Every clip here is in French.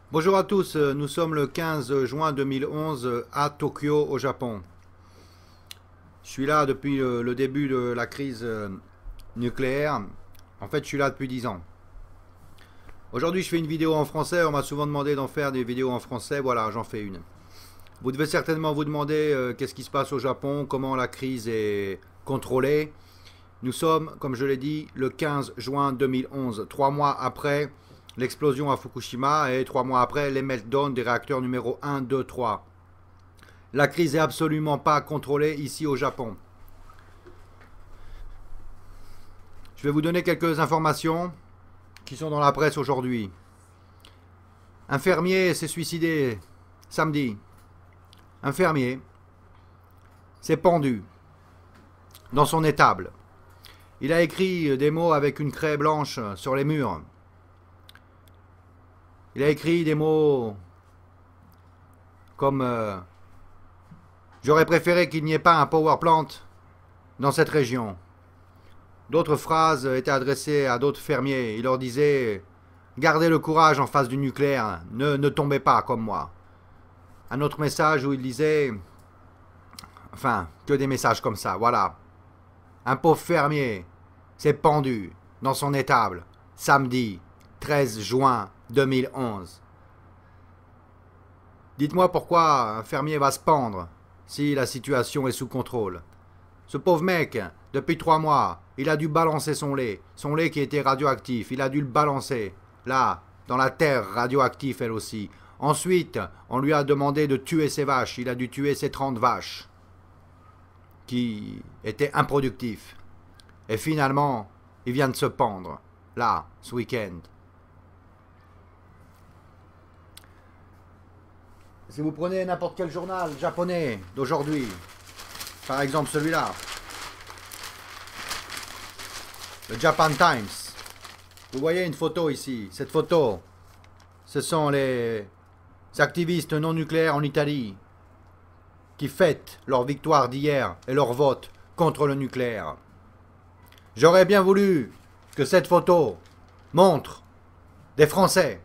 Bonjour à tous, nous sommes le 15 juin 2011 à Tokyo au Japon. Je suis là depuis le début de la crise nucléaire. En fait, je suis là depuis 10 ans. Aujourd'hui, je fais une vidéo en français. On m'a souvent demandé d'en faire des vidéos en français. Voilà, j'en fais une. Vous devez certainement vous demander qu'est-ce qui se passe au Japon, comment la crise est contrôlée. Nous sommes, comme je l'ai dit, le 15 juin 2011, 3 mois après l'explosion à Fukushima et 3 mois après les meltdowns des réacteurs numéro 1, 2, 3. La crise est absolument pas contrôlée ici au Japon. Je vais vous donner quelques informations qui sont dans la presse aujourd'hui. Un fermier s'est suicidé samedi. Un fermier s'est pendu dans son étable. Il a écrit des mots avec une craie blanche sur les murs. Il a écrit des mots comme j'aurais préféré qu'il n'y ait pas un power plant dans cette région. D'autres phrases étaient adressées à d'autres fermiers. Il leur disait gardez le courage en face du nucléaire, ne tombez pas comme moi. Un autre message où il disait enfin, que des messages comme ça, voilà. Un pauvre fermier s'est pendu dans son étable samedi 13 juin 2011. Dites-moi pourquoi un fermier va se pendre si la situation est sous contrôle. Ce pauvre mec, depuis 3 mois, il a dû balancer son lait qui était radioactif, il a dû le balancer, là, dans la terre radioactive elle aussi. Ensuite, on lui a demandé de tuer ses vaches, il a dû tuer ses 30 vaches, qui étaient improductifs. Et finalement, il vient de se pendre, là, ce week-end. Si vous prenez n'importe quel journal japonais d'aujourd'hui, par exemple celui-là, le Japan Times, vous voyez une photo ici. Cette photo, ce sont les activistes non nucléaires en Italie qui fêtent leur victoire d'hier et leur vote contre le nucléaire. J'aurais bien voulu que cette photo montre des Français.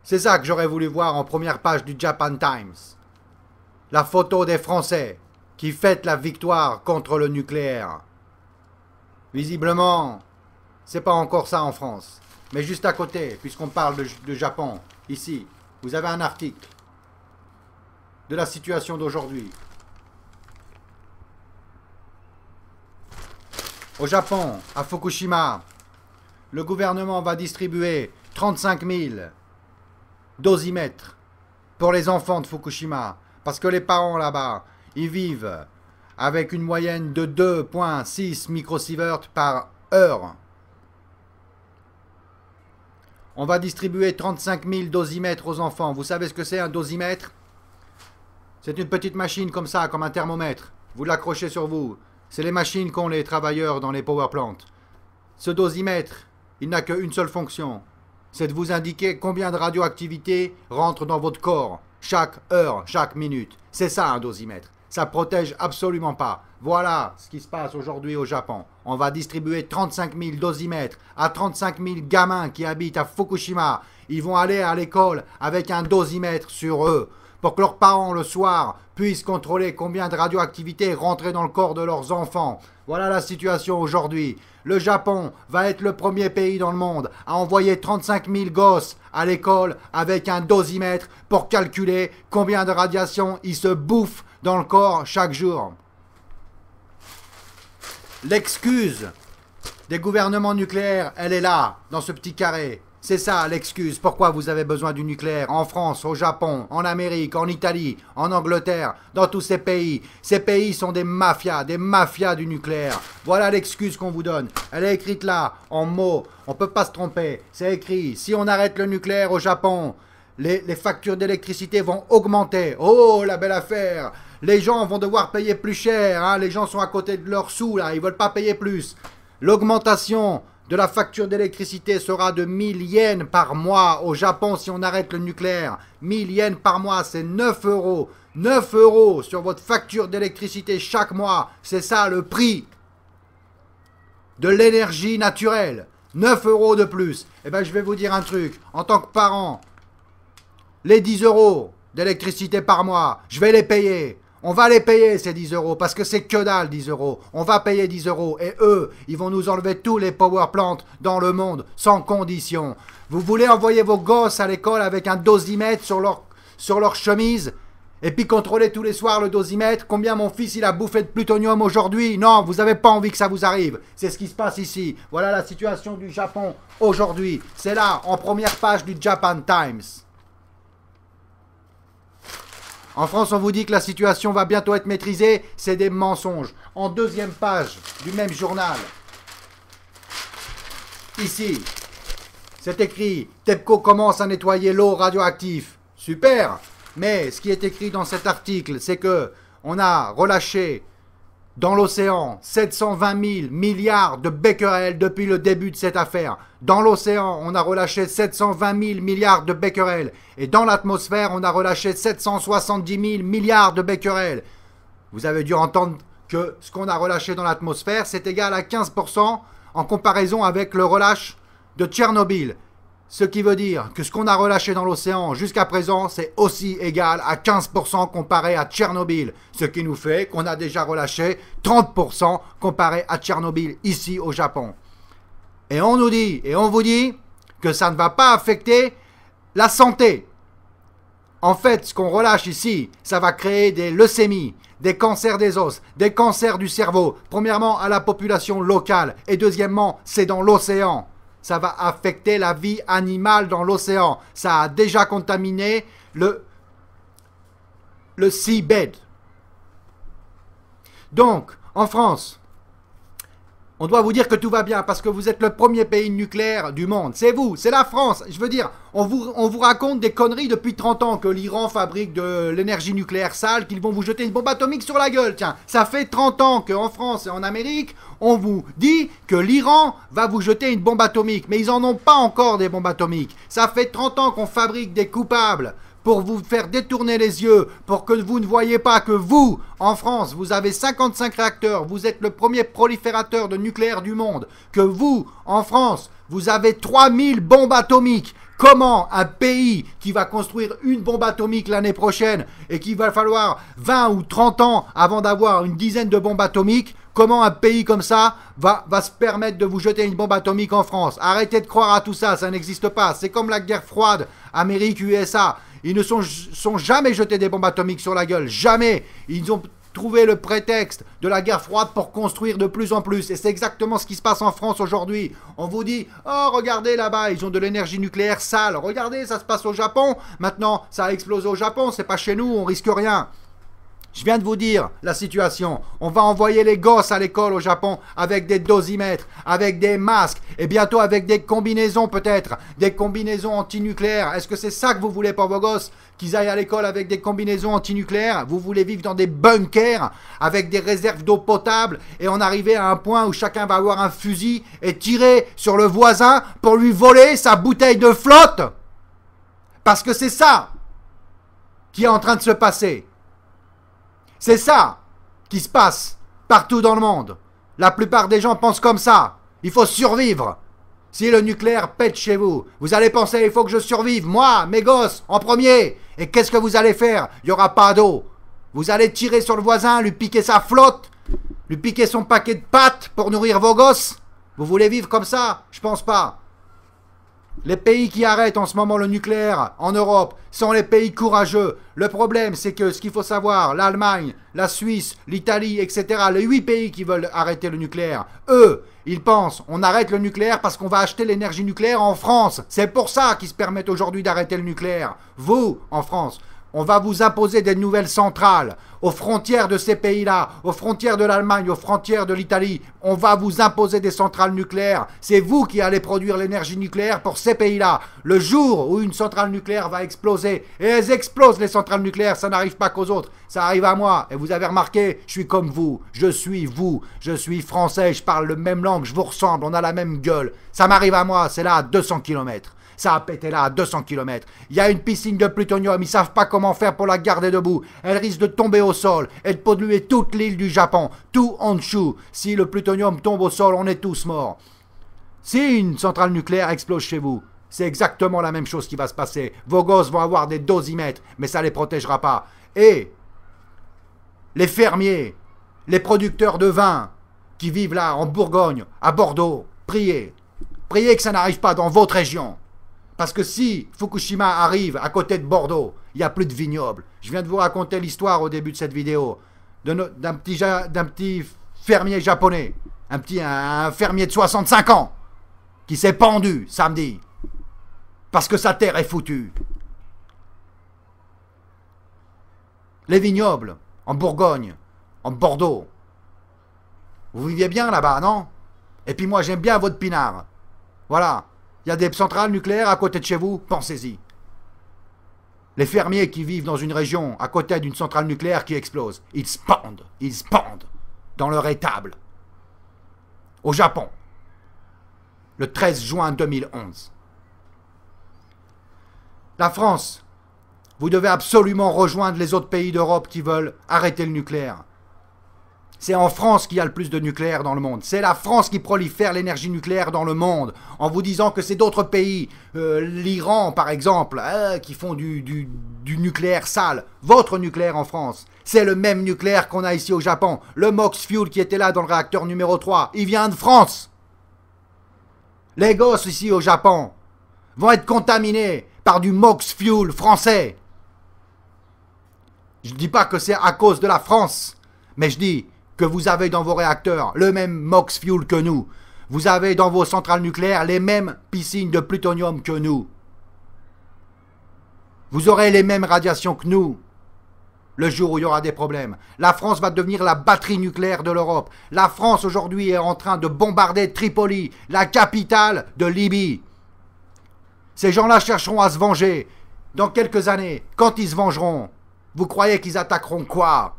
C'est ça que j'aurais voulu voir en première page du Japan Times. La photo des Français qui fêtent la victoire contre le nucléaire. Visiblement, c'est pas encore ça en France. Mais juste à côté, puisqu'on parle de Japon, ici, vous avez un article de la situation d'aujourd'hui. Au Japon, à Fukushima, le gouvernement va distribuer 35 000 dosimètres pour les enfants de Fukushima. Parce que les parents là-bas, ils vivent avec une moyenne de 2,6 microsieverts par heure. On va distribuer 35 000 dosimètres aux enfants. Vous savez ce que c'est un dosimètre? C'est une petite machine comme ça, comme un thermomètre. Vous l'accrochez sur vous. C'est les machines qu'ont les travailleurs dans les power plants. Ce dosimètre, il n'a qu'une seule fonction. C'est de vous indiquer combien de radioactivité rentre dans votre corps, chaque heure, chaque minute. C'est ça un dosimètre. Ça protège absolument pas. Voilà ce qui se passe aujourd'hui au Japon. On va distribuer 35 000 dosimètres à 35 000 gamins qui habitent à Fukushima. Ils vont aller à l'école avec un dosimètre sur eux pour que leurs parents le soir puissent contrôler combien de radioactivité est rentrée dans le corps de leurs enfants. Voilà la situation aujourd'hui. Le Japon va être le premier pays dans le monde à envoyer 35 000 gosses à l'école avec un dosimètre pour calculer combien de radiation ils se bouffent dans le corps chaque jour. L'excuse des gouvernements nucléaires, elle est là, dans ce petit carré. C'est ça l'excuse. Pourquoi vous avez besoin du nucléaire en France, au Japon, en Amérique, en Italie, en Angleterre, dans tous ces pays. Ces pays sont des mafias du nucléaire. Voilà l'excuse qu'on vous donne. Elle est écrite là, en mots. On ne peut pas se tromper. C'est écrit. Si on arrête le nucléaire au Japon, les factures d'électricité vont augmenter. Oh, la belle affaire. Les gens vont devoir payer plus cher. Hein. Les gens sont à côté de leurs sous là. Ils ne veulent pas payer plus. L'augmentation de la facture d'électricité sera de 1000 yens par mois au Japon si on arrête le nucléaire. 1000 yens par mois, c'est 9 euros. 9 euros sur votre facture d'électricité chaque mois. C'est ça le prix de l'énergie naturelle. 9 euros de plus. Eh bien, je vais vous dire un truc. En tant que parent, les 10 euros d'électricité par mois, je vais les payer. On va les payer ces 10 euros parce que c'est que dalle 10 euros. On va payer 10 euros et eux, ils vont nous enlever tous les power plants dans le monde sans condition. Vous voulez envoyer vos gosses à l'école avec un dosimètre sur leur chemise et puis contrôler tous les soirs le dosimètre, combien mon fils il a bouffé de plutonium aujourd'hui? Non, vous n'avez pas envie que ça vous arrive. C'est ce qui se passe ici. Voilà la situation du Japon aujourd'hui. C'est là, en première page du Japan Times. En France, on vous dit que la situation va bientôt être maîtrisée. C'est des mensonges. En deuxième page du même journal, ici, c'est écrit « TEPCO commence à nettoyer l'eau radioactive ». Super. Mais ce qui est écrit dans cet article, c'est que on a relâché dans l'océan 720 000 milliards de becquerels depuis le début de cette affaire. Dans l'océan, on a relâché 720 000 milliards de becquerels. Et dans l'atmosphère, on a relâché 770 000 milliards de becquerels. Vous avez dû entendre que ce qu'on a relâché dans l'atmosphère, c'est égal à 15% en comparaison avec le relâche de Tchernobyl. Ce qui veut dire que ce qu'on a relâché dans l'océan jusqu'à présent, c'est aussi égal à 15% comparé à Tchernobyl. Ce qui nous fait qu'on a déjà relâché 30% comparé à Tchernobyl ici au Japon. Et on nous dit, et on vous dit, que ça ne va pas affecter la santé. En fait, ce qu'on relâche ici, ça va créer des leucémies, des cancers des os, des cancers du cerveau. Premièrement, à la population locale. Et deuxièmement, c'est dans l'océan. Ça va affecter la vie animale dans l'océan. Ça a déjà contaminé le seabed. Donc, en France, on doit vous dire que tout va bien parce que vous êtes le premier pays nucléaire du monde. C'est vous, c'est la France. Je veux dire, on vous raconte des conneries depuis 30 ans que l'Iran fabrique de l'énergie nucléaire sale, qu'ils vont vous jeter une bombe atomique sur la gueule. Tiens, ça fait 30 ans qu'en France et en Amérique, on vous dit que l'Iran va vous jeter une bombe atomique. Mais ils n'en ont pas encore des bombes atomiques. Ça fait 30 ans qu'on fabrique des coupables pour vous faire détourner les yeux, pour que vous ne voyez pas que vous, en France, vous avez 55 réacteurs, vous êtes le premier proliférateur de nucléaire du monde, que vous, en France, vous avez 3000 bombes atomiques. Comment un pays qui va construire une bombe atomique l'année prochaine et qu'il va falloir 20 ou 30 ans avant d'avoir une dizaine de bombes atomiques, comment un pays comme ça va se permettre de vous jeter une bombe atomique en France? Arrêtez de croire à tout ça, ça n'existe pas. C'est comme la guerre froide, Amérique-USA. Ils ne sont jamais jetés des bombes atomiques sur la gueule, jamais. Ils ont trouvé le prétexte de la guerre froide pour construire de plus en plus. Et c'est exactement ce qui se passe en France aujourd'hui. On vous dit, oh regardez là-bas, ils ont de l'énergie nucléaire sale. Regardez, ça se passe au Japon. Maintenant, ça a explosé au Japon, c'est pas chez nous, on risque rien. Je viens de vous dire la situation. On va envoyer les gosses à l'école au Japon avec des dosimètres, avec des masques et bientôt avec des combinaisons peut-être, des combinaisons antinucléaires. Est-ce que c'est ça que vous voulez pour vos gosses? Qu'ils aillent à l'école avec des combinaisons antinucléaires? Vous voulez vivre dans des bunkers avec des réserves d'eau potable et en arriver à un point où chacun va avoir un fusil et tirer sur le voisin pour lui voler sa bouteille de flotte? Parce que c'est ça qui est en train de se passer. C'est ça qui se passe partout dans le monde. La plupart des gens pensent comme ça. Il faut survivre. Si le nucléaire pète chez vous, vous allez penser, il faut que je survive, moi, mes gosses, en premier. Et qu'est-ce que vous allez faire? Il n'y aura pas d'eau. Vous allez tirer sur le voisin, lui piquer sa flotte, lui piquer son paquet de pâtes pour nourrir vos gosses. Vous voulez vivre comme ça? Je pense pas. Les pays qui arrêtent en ce moment le nucléaire en Europe sont les pays courageux. Le problème, c'est que ce qu'il faut savoir, l'Allemagne, la Suisse, l'Italie, etc., les 8 pays qui veulent arrêter le nucléaire, eux, ils pensent, on arrête le nucléaire parce qu'on va acheter l'énergie nucléaire en France. C'est pour ça qu'ils se permettent aujourd'hui d'arrêter le nucléaire. Vous, en France, on va vous imposer des nouvelles centrales aux frontières de ces pays-là, aux frontières de l'Allemagne, aux frontières de l'Italie. On va vous imposer des centrales nucléaires. C'est vous qui allez produire l'énergie nucléaire pour ces pays-là. Le jour où une centrale nucléaire va exploser, et elles explosent les centrales nucléaires, ça n'arrive pas qu'aux autres, ça arrive à moi. Et vous avez remarqué, je suis comme vous, je suis français, je parle la même langue, je vous ressemble, on a la même gueule. Ça m'arrive à moi, c'est là à 200 km. Ça a pété là à 200 km. Il y a une piscine de plutonium, ils ne savent pas comment faire pour la garder debout. Elle risque de tomber au sol et de polluer toute l'île du Japon, tout Honshu. Si le plutonium tombe au sol, on est tous morts. Si une centrale nucléaire explose chez vous, C'est exactement la même chose qui va se passer. Vos gosses vont avoir des dosimètres, mais ça ne les protégera pas. Et les fermiers, les producteurs de vin qui vivent là, en Bourgogne, à Bordeaux, priez. Priez que ça n'arrive pas dans votre région. Parce que si Fukushima arrive à côté de Bordeaux, il n'y a plus de vignobles. Je viens de vous raconter l'histoire au début de cette vidéo d'un petit fermier japonais, un fermier de 65 ans, qui s'est pendu samedi. Parce que sa terre est foutue. Les vignobles, en Bourgogne, en Bordeaux. Vous viviez bien là-bas, non? Et puis moi, j'aime bien votre pinard. Voilà. Il y a des centrales nucléaires à côté de chez vous, pensez-y. Les fermiers qui vivent dans une région à côté d'une centrale nucléaire qui explose, ils se pendent dans leur étable. Au Japon, le 13 juin 2011. La France, vous devez absolument rejoindre les autres pays d'Europe qui veulent arrêter le nucléaire. C'est en France qu'il y a le plus de nucléaire dans le monde. C'est la France qui prolifère l'énergie nucléaire dans le monde, en vous disant que c'est d'autres pays, l'Iran par exemple, qui font du nucléaire sale. Votre nucléaire en France, c'est le même nucléaire qu'on a ici au Japon. Le MOX Fuel qui était là dans le réacteur numéro 3, il vient de France. Les gosses ici au Japon vont être contaminés par du MOX Fuel français. Je ne dis pas que c'est à cause de la France, mais je dis que vous avez dans vos réacteurs le même MOX Fuel que nous. Vous avez dans vos centrales nucléaires les mêmes piscines de plutonium que nous. Vous aurez les mêmes radiations que nous le jour où il y aura des problèmes. La France va devenir la batterie nucléaire de l'Europe. La France aujourd'hui est en train de bombarder Tripoli, la capitale de Libye. Ces gens-là chercheront à se venger. Dans quelques années, quand ils se vengeront, vous croyez qu'ils attaqueront quoi ?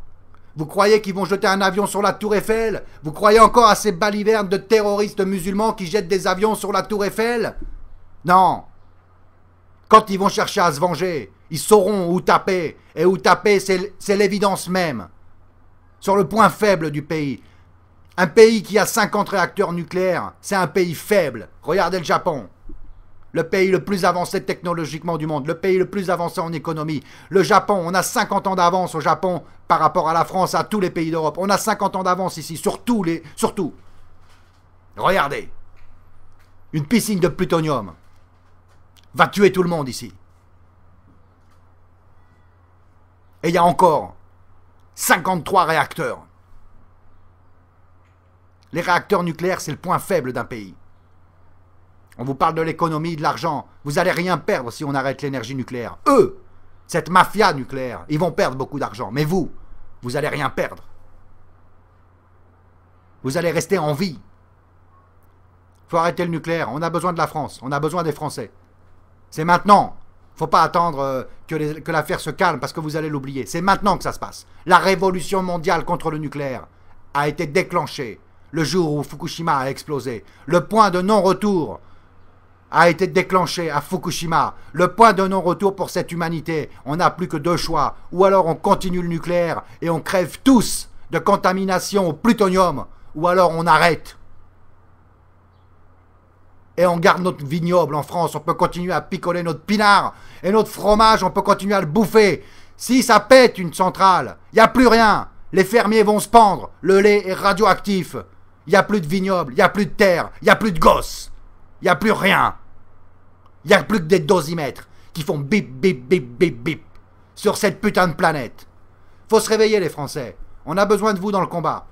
Vous croyez qu'ils vont jeter un avion sur la Tour Eiffel? Vous croyez encore à ces balivernes de terroristes musulmans qui jettent des avions sur la Tour Eiffel? Non. Quand ils vont chercher à se venger, ils sauront où taper. Et où taper, c'est l'évidence même. Sur le point faible du pays. Un pays qui a 50 réacteurs nucléaires, c'est un pays faible. Regardez le Japon. Le pays le plus avancé technologiquement du monde, le pays le plus avancé en économie. Le Japon, on a 50 ans d'avance au Japon par rapport à la France, à tous les pays d'Europe. On a 50 ans d'avance ici, surtout. Regardez. Une piscine de plutonium va tuer tout le monde ici. Et il y a encore 53 réacteurs. Les réacteurs nucléaires, c'est le point faible d'un pays. On vous parle de l'économie, de l'argent. Vous n'allez rien perdre si on arrête l'énergie nucléaire. Eux, cette mafia nucléaire, ils vont perdre beaucoup d'argent. Mais vous n'allez rien perdre. Vous allez rester en vie. Il faut arrêter le nucléaire. On a besoin de la France. On a besoin des Français. C'est maintenant. Il ne faut pas attendre que l'affaire se calme parce que vous allez l'oublier. C'est maintenant que ça se passe. La révolution mondiale contre le nucléaire a été déclenchée le jour où Fukushima a explosé. Le point de non-retour a été déclenché à Fukushima. Le point de non-retour pour cette humanité. On n'a plus que deux choix. Ou alors on continue le nucléaire et on crève tous de contamination au plutonium. Ou alors on arrête. Et on garde notre vignoble en France. On peut continuer à picoler notre pinard. Et notre fromage, on peut continuer à le bouffer. Si ça pète une centrale, il n'y a plus rien. Les fermiers vont se pendre. Le lait est radioactif. Il n'y a plus de vignoble. Il n'y a plus de terre. Il n'y a plus de gosses. Il n'y a plus rien. Il n'y a plus que des dosimètres qui font bip, bip, bip, bip, bip sur cette putain de planète. Faut se réveiller les Français. On a besoin de vous dans le combat.